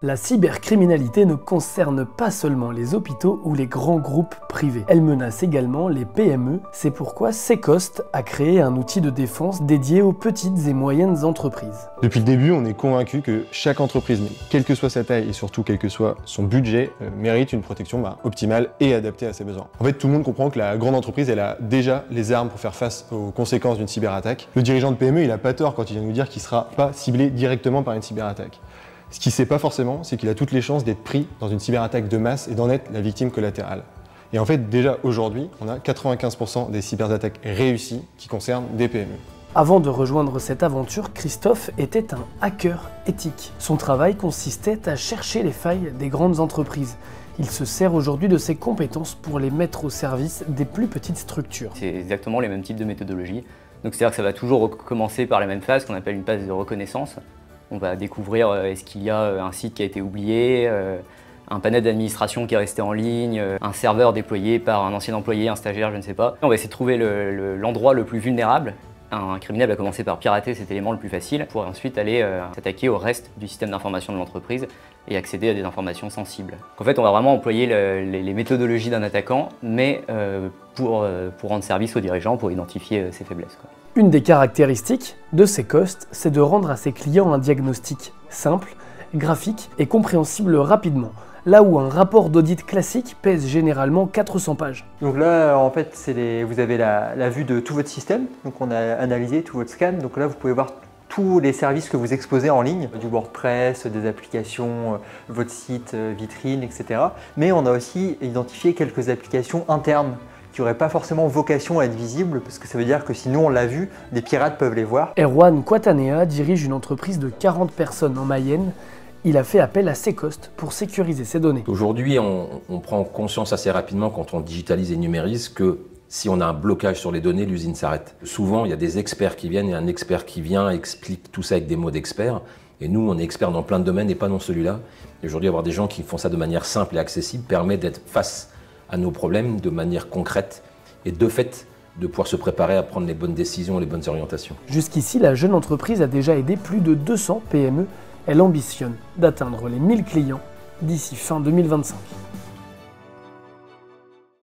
La cybercriminalité ne concerne pas seulement les hôpitaux ou les grands groupes privés. Elle menace également les PME. C'est pourquoi Secost a créé un outil de défense dédié aux petites et moyennes entreprises. Depuis le début, on est convaincu que chaque entreprise, quelle que soit sa taille et surtout quel que soit son budget, mérite une protection optimale et adaptée à ses besoins. En fait, tout le monde comprend que la grande entreprise, elle a déjà les armes pour faire face aux conséquences d'une cyberattaque. Le dirigeant de PME, il n'a pas tort quand il vient nous dire qu'il ne sera pas ciblé directement par une cyberattaque. Ce qu'il ne sait pas forcément, c'est qu'il a toutes les chances d'être pris dans une cyberattaque de masse et d'en être la victime collatérale. Et en fait, déjà aujourd'hui, on a 95% des cyberattaques réussies qui concernent des PME. Avant de rejoindre cette aventure, Christophe était un hacker éthique. Son travail consistait à chercher les failles des grandes entreprises. Il se sert aujourd'hui de ses compétences pour les mettre au service des plus petites structures. C'est exactement les mêmes types de méthodologies. Donc c'est-à-dire que ça va toujours commencer par la même phase qu'on appelle une phase de reconnaissance. On va découvrir est-ce qu'il y a un site qui a été oublié, un panel d'administration qui est resté en ligne, un serveur déployé par un ancien employé, un stagiaire, je ne sais pas. On va essayer de trouver l'endroit le plus vulnérable. Un criminel va commencer par pirater cet élément le plus facile pour ensuite aller s'attaquer au reste du système d'information de l'entreprise et accéder à des informations sensibles. En fait, on va vraiment employer les méthodologies d'un attaquant, mais pour rendre service aux dirigeants, pour identifier ses faiblesses. Une des caractéristiques de Secost, c'est de rendre à ses clients un diagnostic simple, graphique et compréhensible rapidement, là où un rapport d'audit classique pèse généralement 400 pages. Donc là, en fait, vous avez la vue de tout votre système. Donc on a analysé tout votre scan. Donc là, vous pouvez voir tous les services que vous exposez en ligne, du WordPress, des applications, votre site, vitrine, etc. Mais on a aussi identifié quelques applications internes qui n'auraient pas forcément vocation à être visibles, parce que ça veut dire que si nous on l'a vu, des pirates peuvent les voir. Erwan Kwatanea dirige une entreprise de 40 personnes en Mayenne. Il a fait appel à Secost pour sécuriser ses données. Aujourd'hui, on prend conscience assez rapidement quand on digitalise et numérise que si on a un blocage sur les données, l'usine s'arrête. Souvent, il y a des experts qui viennent et un expert qui vient explique tout ça avec des mots d'expert. Et nous, on est experts dans plein de domaines et pas dans celui-là. Aujourd'hui, avoir des gens qui font ça de manière simple et accessible permet d'être face à nos problèmes de manière concrète et de fait de pouvoir se préparer à prendre les bonnes décisions et les bonnes orientations. Jusqu'ici, la jeune entreprise a déjà aidé plus de 200 PME. Elle ambitionne d'atteindre les 1000 clients d'ici fin 2025.